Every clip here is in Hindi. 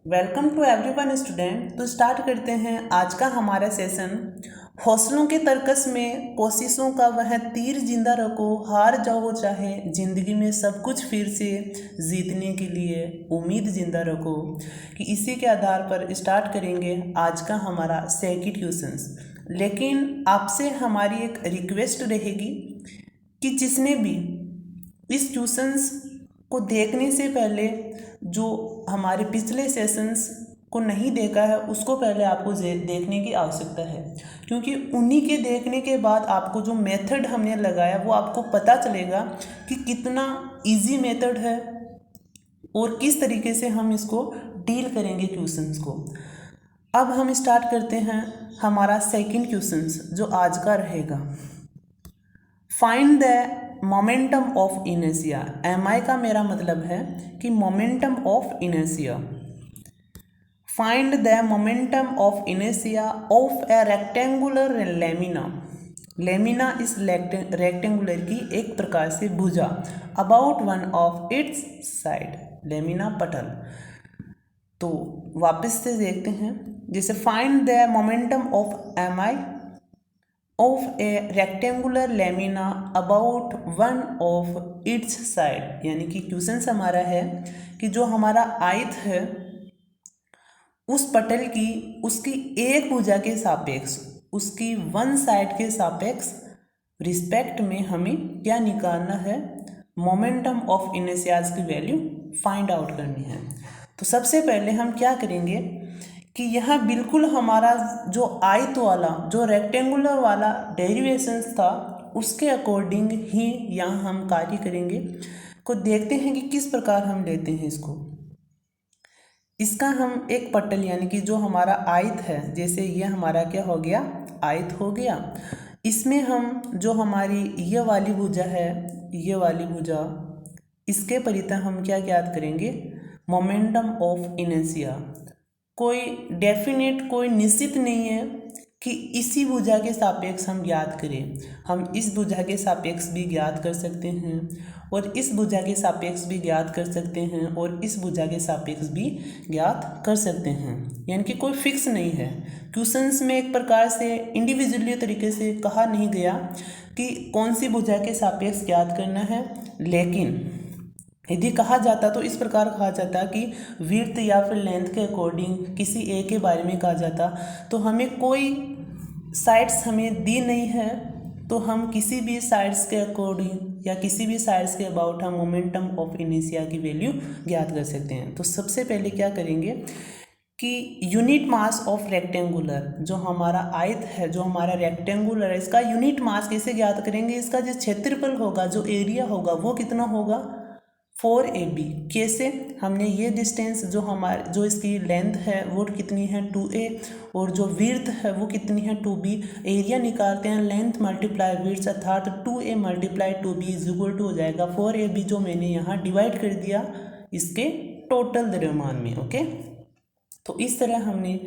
Welcome to everyone student. तो स्टार्ट करते हैं आज का हमारा सेशन। हौसलों के तर्कस में कोशिशों का वह तीर जिंदा रखो, हार जाओ चाहे जिंदगी में सब कुछ फिर से जीतने के लिए उम्मीद जिंदा रखो। कि इसी के आधार पर स्टार्ट करेंगे आज का हमारा सेकंड क्वेश्चंस। लेकिन आपसे हमारी एक रिक्वेस्ट रहेगी कि जिसने भी इस क्वेश्चंस को देखने से पहले जो हमारे पिछले सेशंस को नहीं देखा है उसको पहले आपको देखने की आवश्यकता है, क्योंकि उन्हीं के देखने के बाद आपको जो मेथड हमने लगाया वो आपको पता चलेगा कि कितना इजी मेथड है और किस तरीके से हम इसको डील करेंगे क्वेश्चंस को। अब हम स्टार्ट करते हैं हमारा सेकंड क्वेश्चंस जो आज का रहेगा। Find the momentum of inertia. MI का मेरा मतलब है कि momentum of inertia. Find the momentum of inertia of a rectangular lamina. Lamina इस रेक्टेंगुलर की एक प्रकार से भुजा, about one of it's side. Lamina पटल। तो वापस से देखते हैं, जैसे find the momentum of MI of a rectangular lamina about one of it's side. यानी कि क्वेश्चन हमारा है कि जो हमारा आयत है उस पटल की उसकी एक भुजा के सापेक्ष, उसकी वन साइड के सापेक्ष रिस्पेक्ट में हमें क्या निकालना है, मोमेंटम ऑफ इनर्शियाज की वैल्यू फाइंड आउट करनी है। तो सबसे पहले हम क्या करेंगे कि यहाँ बिल्कुल हमारा जो आयत वाला जो रेक्टेंगुलर वाला डेरिवेशंस था उसके अकॉर्डिंग ही यहाँ हम कार्य करेंगे। को देखते हैं कि किस प्रकार हम लेते हैं इसको। इसका हम एक पटल यानी कि जो हमारा आयत है, जैसे ये हमारा क्या हो गया, आयत हो गया। इसमें हम जो हमारी ये वाली भुजा है, ये वाली भुजा, इसके परितः हम क्या ज्ञात करेंगे, मोमेंटम ऑफ इनर्शिया। कोई डेफिनेट कोई निश्चित नहीं है कि इसी भुजा के सापेक्ष हम ज्ञात करें। हम इस भुजा के सापेक्ष भी ज्ञात कर सकते हैं और इस भुजा के सापेक्ष भी ज्ञात कर सकते हैं और इस भुजा के सापेक्ष भी ज्ञात कर सकते हैं। यानी कि कोई फिक्स नहीं है। क्वेश्चंस में एक प्रकार से इंडिविजुअली तरीके से कहा नहीं गया कि कौन सी भुजा के सापेक्ष ज्ञात करना है, लेकिन यदि कहा जाता तो इस प्रकार कहा जाता कि विड्थ या फिर लेंथ के अकॉर्डिंग किसी ए के बारे में कहा जाता। तो हमें कोई साइड्स हमें दी नहीं है, तो हम किसी भी साइड्स के अकॉर्डिंग या किसी भी साइड्स के अबाउट हम मोमेंटम ऑफ इनर्शिया की वैल्यू ज्ञात कर सकते हैं। तो सबसे पहले क्या करेंगे कि यूनिट मास ऑफ रेक्टेंगुलर, जो हमारा आयत है, जो हमारा रेक्टेंगुलर है, इसका यूनिट मास कैसे ज्ञात करेंगे। इसका जो क्षेत्रफल होगा, जो एरिया होगा, वो कितना होगा, 4AB। कैसे, हमने ये डिस्टेंस जो इसकी लेंथ है वो कितनी है, 2A, और जो विड्थ है वो कितनी है, 2B। एरिया निकालते हैं लेंथ मल्टीप्लाई विड्थ, अर्थात 2A multiply 2B is equal to हो जाएगा 4AB, जो मैंने यहाँ डिवाइड कर दिया इसके टोटल द्रव्यमान में। ओके, तो इस तरह हमने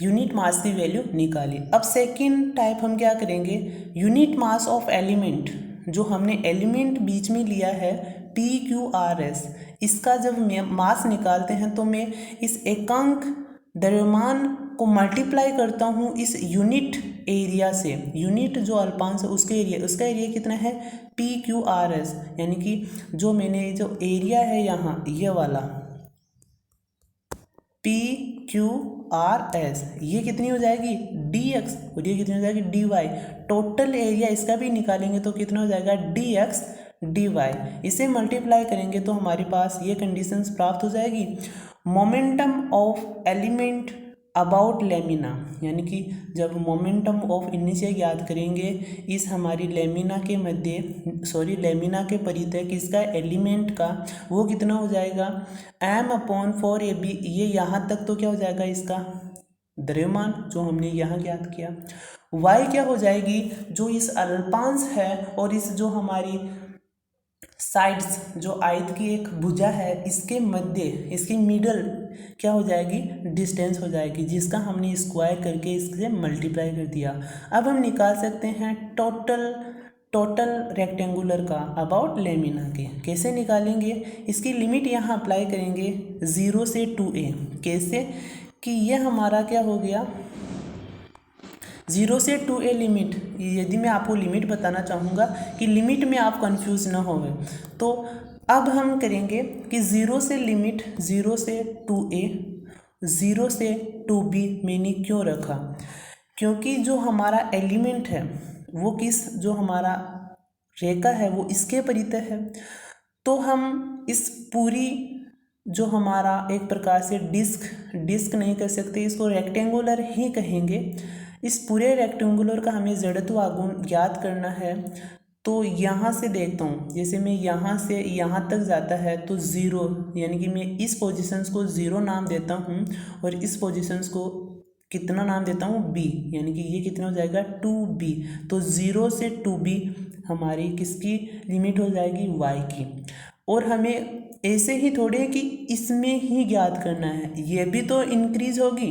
यूनिट मास की वैल्यू निकाली। अब सेकेंड टाइप हम क्या करेंगे, यूनिट मास ऑफ एलिमेंट। जो हमने एलिमेंट बीच में लिया है PQRS, इसका जब मास निकालते हैं तो मैं इस एकांक द्रव्यमान को मल्टीप्लाई करता हूँ इस यूनिट एरिया से। यूनिट जो अल्पांश है उसका एरिया कितना है, PQRS। यानी कि जो मैंने जो एरिया है यहाँ ये वाला PQRS, ये कितनी हो जाएगी, DX, और ये कितनी हो जाएगी, DY। टोटल एरिया इसका भी निकालेंगे तो कितना हो जाएगा, DX DY। इसे मल्टीप्लाई करेंगे तो हमारे पास ये कंडीशंस प्राप्त हो जाएगी। Momentum of element about lamina, यानी कि जब मोमेंटम ऑफ इनर्शिया याद करेंगे इस हमारी लेमिना के लेमिना के परितः किसका, एलिमेंट का, वो कितना हो जाएगा, M/4AB। ये यहाँ तक तो क्या हो जाएगा, इसका द्रव्यमान जो हमने यहाँ ज्ञात किया। Y क्या हो जाएगी, जो इस अल्पांश है और इस जो हमारी साइड्स जो आयत की एक भुजा है इसके मध्य, इसकी मिडल क्या हो जाएगी, डिस्टेंस हो जाएगी, जिसका हमने स्क्वायर करके इससे मल्टीप्लाई कर दिया। अब हम निकाल सकते हैं टोटल टोटल रेक्टेंगुलर का अबाउट लेमिना के। कैसे निकालेंगे? इसकी लिमिट यहाँ अप्लाई करेंगे 0 से 2a। कैसे कि यह हमारा क्या हो गया, 0 से 2a लिमिट। यदि मैं आपको लिमिट बताना चाहूँगा कि लिमिट में आप कंफ्यूज ना हो, तो अब हम करेंगे कि 0 से लिमिट 0 से 2a, 0 से 2b मैंने क्यों रखा? क्योंकि जो हमारा एलिमेंट है वो जो हमारा रेखा है वो इसके परितः है, तो हम इस पूरी जो हमारा एक प्रकार से डिस्क नहीं कह सकते, इसको रेक्टेंगुलर ही कहेंगे। इस पूरे रेक्टेंगुलर का हमें जड़त्व आघूर्ण ज्ञात करना है। तो यहाँ से देखता हूँ, जैसे मैं यहाँ से यहाँ तक जाता है तो 0, यानी कि मैं इस पोजीशंस को 0 नाम देता हूँ और इस पोजीशंस को कितना नाम देता हूँ, b, यानी कि ये कितना हो जाएगा 2b। तो 0 से 2b हमारी किसकी लिमिट हो जाएगी, y की। और हमें ऐसे ही थोड़े कि इसमें ही ज्ञात करना है, ये भी तो इंक्रीज होगी,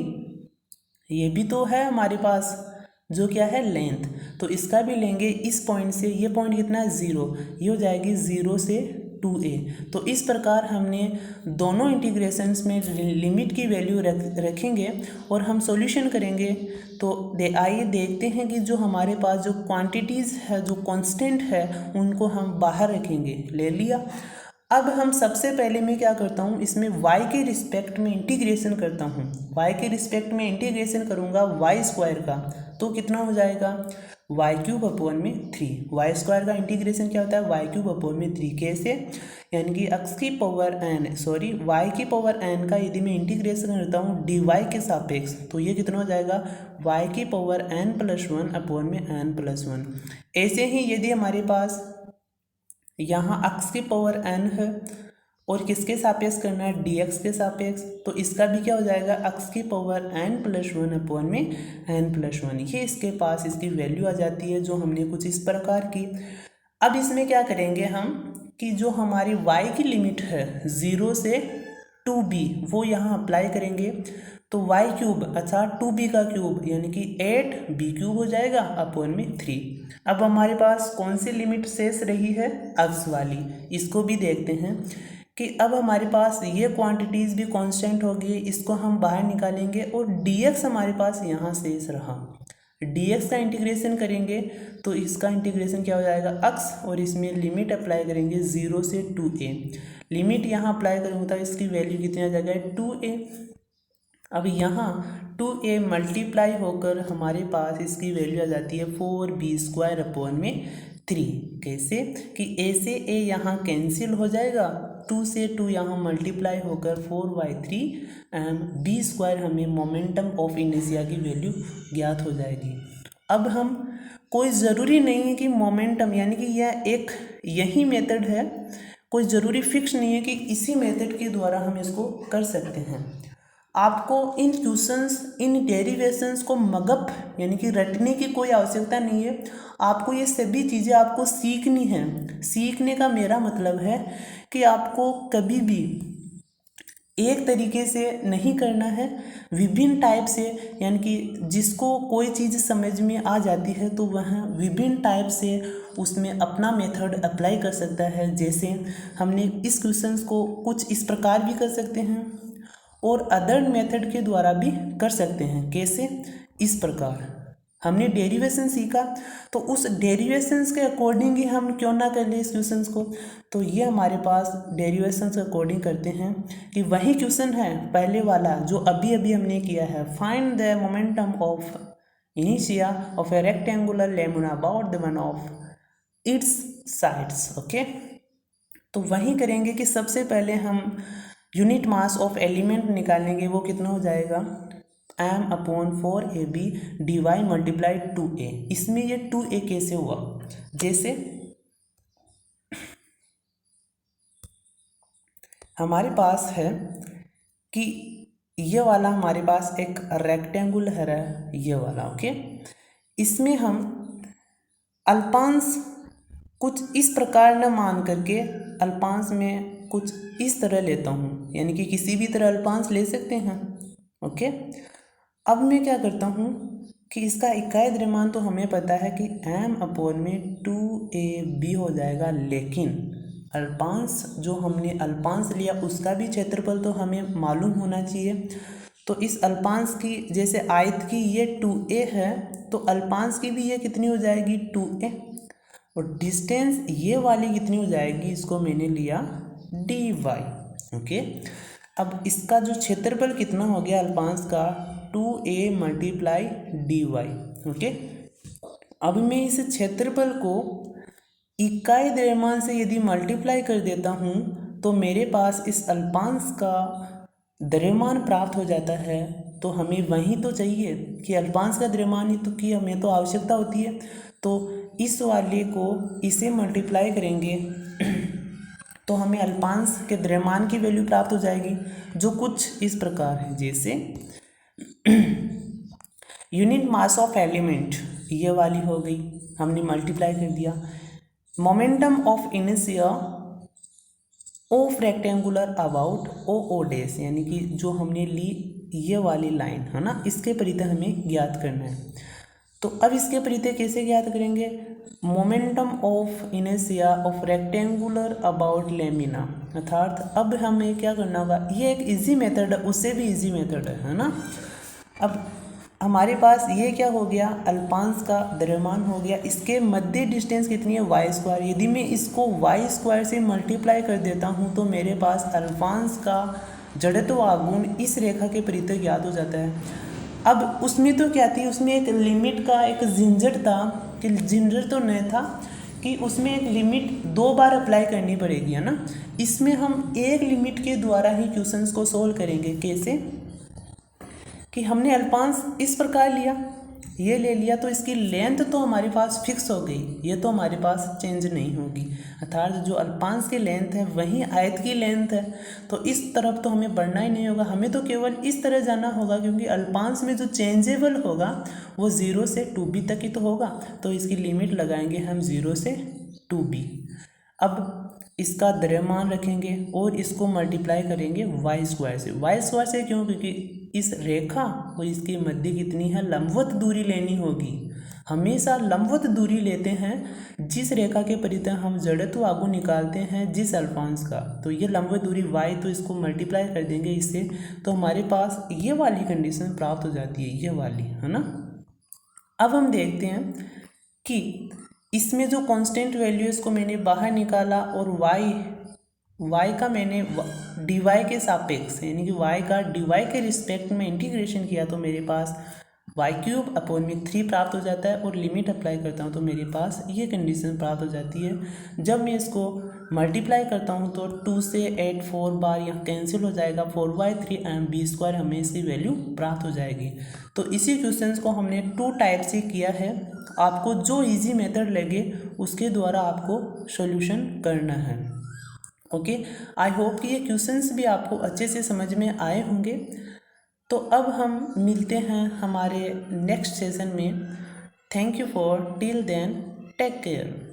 ये भी तो है हमारे पास जो क्या है लेंथ, तो इसका भी लेंगे इस पॉइंट से, ये पॉइंट कितना है 0, ये हो जाएगी 0 से 2a। तो इस प्रकार हमने दोनों इंटीग्रेशंस में लिमिट की वैल्यू रखेंगे और हम सॉल्यूशन करेंगे। तो आइए देखते हैं कि जो हमारे पास जो क्वांटिटीज़ है, जो कांस्टेंट है, उनको हम बाहर रखेंगे। ले लिया। अब हम सबसे पहले मैं क्या करता हूँ, इसमें y के रिस्पेक्ट में इंटीग्रेशन करता हूँ। y के रिस्पेक्ट में इंटीग्रेशन करूँगा y स्क्वायर का, तो कितना हो जाएगा y³ 3। y स्क्वायर का इंटीग्रेशन क्या होता है, y³ कैसे, यानी कि y की पावर n का यदि मैं इंटीग्रेशन करता हूँ dy के सापेक्ष, तो ये कितना हो जाएगा y⁻n+1/n+1। ऐसे ही यदि हमारे पास यहाँ x की पावर n है और किसके सापेक्ष करना है, dx के सापेक्ष, तो इसका भी क्या हो जाएगा x⁻n+1/n+1। ये इसके पास इसकी वैल्यू आ जाती है, जो हमने कुछ इस प्रकार की। अब इसमें क्या करेंगे हम कि जो हमारी y की लिमिट है 0 से 2b वो यहाँ अप्लाई करेंगे। तो y³ अच्छा 2b का क्यूब यानी कि 8b³ हो जाएगा अपॉन में 3। अब हमारे पास कौन सी लिमिट शेष रही है, x वाली। इसको भी देखते हैं कि अब हमारे पास ये क्वांटिटीज़ भी कांस्टेंट होगी, इसको हम बाहर निकालेंगे और dx हमारे पास यहाँ शेष रहा। dx का इंटीग्रेशन करेंगे तो इसका इंटीग्रेशन क्या हो जाएगा x, और इसमें लिमिट अप्लाई करेंगे 0 से 2a। लिमिट यहाँ अप्लाई करूँगा तो इसकी वैल्यू कितनी आ जाएगा 2a। अब यहाँ 2a मल्टीप्लाई होकर हमारे पास इसकी वैल्यू आ जाती है 4b²/3। कैसे कि a से a यहाँ कैंसिल हो जाएगा, 2 से 2 यहाँ मल्टीप्लाई होकर 4/3 b² हमें मोमेंटम ऑफ इनर्शिया की वैल्यू ज्ञात हो जाएगी। अब हम कोई ज़रूरी नहीं है कि मोमेंटम, यानी कि यह एक यही मेथड है, कोई ज़रूरी फिक्स नहीं है कि इसी मेथड के द्वारा हम इसको कर सकते हैं। आपको इन क्वेश्चंस, इन डेरिवेशंस को मगप यानी कि रटने की कोई आवश्यकता नहीं है। आपको ये सभी चीज़ें आपको सीखनी है। सीखने का मेरा मतलब है कि आपको कभी भी एक तरीके से नहीं करना है, विभिन्न टाइप से, यानी कि जिसको कोई चीज़ समझ में आ जाती है तो वह विभिन्न टाइप से उसमें अपना मेथड अप्लाई कर सकता है। जैसे हमने इस क्वेश्चंस को कुछ इस प्रकार भी कर सकते हैं और अदर मेथड के द्वारा भी कर सकते हैं। कैसे, इस प्रकार हमने डेरिवेशन सीखा तो उस डेरिवेशंस के अकॉर्डिंग ही हम क्यों ना कर ले इस क्वेश्चंस को। तो ये हमारे पास डेरिवेशंस के अकॉर्डिंग करते हैं कि वही क्वेश्चन है पहले वाला जो अभी अभी हमने किया है, फाइंड द मोमेंटम ऑफ इनिशिया of a rectangular lamina about the one of its sides. Okay, तो वही करेंगे कि सबसे पहले हम यूनिट मास ऑफ एलिमेंट निकालेंगे, वो कितना हो जाएगा m/4ab dy मल्टीप्लाई 2a। इसमें ये 2a कैसे हुआ, जैसे हमारे पास है कि ये वाला हमारे पास एक रेक्टेंगुलर है, ये वाला। ओके, इसमें हम अल्पांश कुछ इस प्रकार न मान करके अल्पांश में कुछ इस तरह लेता हूँ, यानी कि किसी भी तरह अल्पांश ले सकते हैं। ओके, अब मैं क्या करता हूँ कि इसका इकाई द्रव्यमान तो हमें पता है कि m/2ab हो जाएगा, लेकिन अल्पांश जो हमने अल्पांश लिया उसका भी क्षेत्रफल तो हमें मालूम होना चाहिए। तो इस अल्पांश की, जैसे आयत की ये 2a है, तो अल्पांश की भी ये कितनी हो जाएगी 2a, और डिस्टेंस ये वाली कितनी हो जाएगी, इसको मैंने लिया dy। ओके, अब इसका जो क्षेत्रफल कितना हो गया अल्पांश का 2a × dy। ओके, अब मैं इस क्षेत्रफल को इकाई द्रव्यमान से यदि मल्टीप्लाई कर देता हूँ तो मेरे पास इस अल्पांश का द्रव्यमान प्राप्त हो जाता है। तो हमें वही तो चाहिए कि अल्पांश का द्रव्यमान ही तो की हमें तो आवश्यकता होती है। तो इस वाले को इसे मल्टीप्लाई करेंगे तो हमें अल्पांश के द्रव्यमान की वैल्यू प्राप्त हो जाएगी, जो कुछ इस प्रकार है। जैसे यूनिट मास ऑफ एलिमेंट ये वाली हो गई, हमने मल्टीप्लाई कर दिया। Momentum of inertia of rectangular about O dash, यानी कि जो हमने ली ये वाली लाइन है ना, इसके परितः हमें ज्ञात करना है। तो अब इसके परितः कैसे ज्ञात करेंगे, momentum of inertia of rectangular about lamina, अर्थात अब हमें क्या करना होगा, ये एक इजी मेथड है, उससे भी इजी मेथड है ना। अब हमारे पास ये क्या हो गया, अल्पांश का द्रव्यमान हो गया, इसके मध्य डिस्टेंस कितनी है y²। यदि मैं इसको y² से मल्टीप्लाई कर देता हूँ तो मेरे पास अल्पांश का जड़त्व आघूर्ण इस रेखा के परितः ज्ञात हो जाता है। अब उसमें तो क्या थी, उसमें एक लिमिट का एक झंझट था, कि झंझट तो नहीं था कि उसमें एक लिमिट 2 बार अप्लाई करनी पड़ेगी, है ना। इसमें हम एक लिमिट के द्वारा ही क्वेश्चंस को सोल्व करेंगे। कैसे कि हमने अल्पांश इस प्रकार लिया, ये ले लिया, तो इसकी लेंथ तो हमारे पास फिक्स हो गई, ये तो हमारे पास चेंज नहीं होगी, अर्थात जो अल्पांश की लेंथ है वही आयत की लेंथ है। तो इस तरफ तो हमें बढ़ना ही नहीं होगा, हमें तो केवल इस तरह जाना होगा, क्योंकि अल्पांश में जो चेंजेबल होगा वो 0 से 2b तक ही तो होगा। तो इसकी लिमिट लगाएंगे हम 0 से 2b। अब इसका द्रव्यमान रखेंगे और इसको मल्टीप्लाई करेंगे y² से। y² से क्यों, क्योंकि इस रेखा और इसके मध्य कितनी है, लंबवत दूरी लेनी होगी। हमेशा लंबवत दूरी लेते हैं जिस रेखा के परितः हम जड़त्व आघूर्ण निकालते हैं जिस अल्पांश का, तो ये लंबवत दूरी y, तो इसको मल्टीप्लाई कर देंगे इससे, तो हमारे पास ये वाली कंडीशन प्राप्त हो जाती है, ये वाली, है ना। अब हम देखते हैं कि इसमें जो कांस्टेंट वैल्यू है इसको मैंने बाहर निकाला और y का मैंने dy के सापेक्ष, यानी कि y का dy के रिस्पेक्ट में इंटीग्रेशन किया, तो मेरे पास y³ प्राप्त हो जाता है, और लिमिट अप्लाई करता हूँ तो मेरे पास ये कंडीशन प्राप्त हो जाती है। जब मैं इसको मल्टीप्लाई करता हूँ तो 2 से 8 4 बार यहाँ कैंसिल हो जाएगा, 4/3 and b² हमें इसकी वैल्यू प्राप्त हो जाएगी। तो इसी क्वेश्चंस को हमने 2 टाइप से किया है, आपको जो इजी मेथड लगे उसके द्वारा आपको सॉल्यूशन करना है। ओके, आई होप कि ये क्वेश्चंस भी आपको अच्छे से समझ में आए होंगे। तो अब हम मिलते हैं हमारे नेक्स्ट सेशन में। Thank you for till then, take care.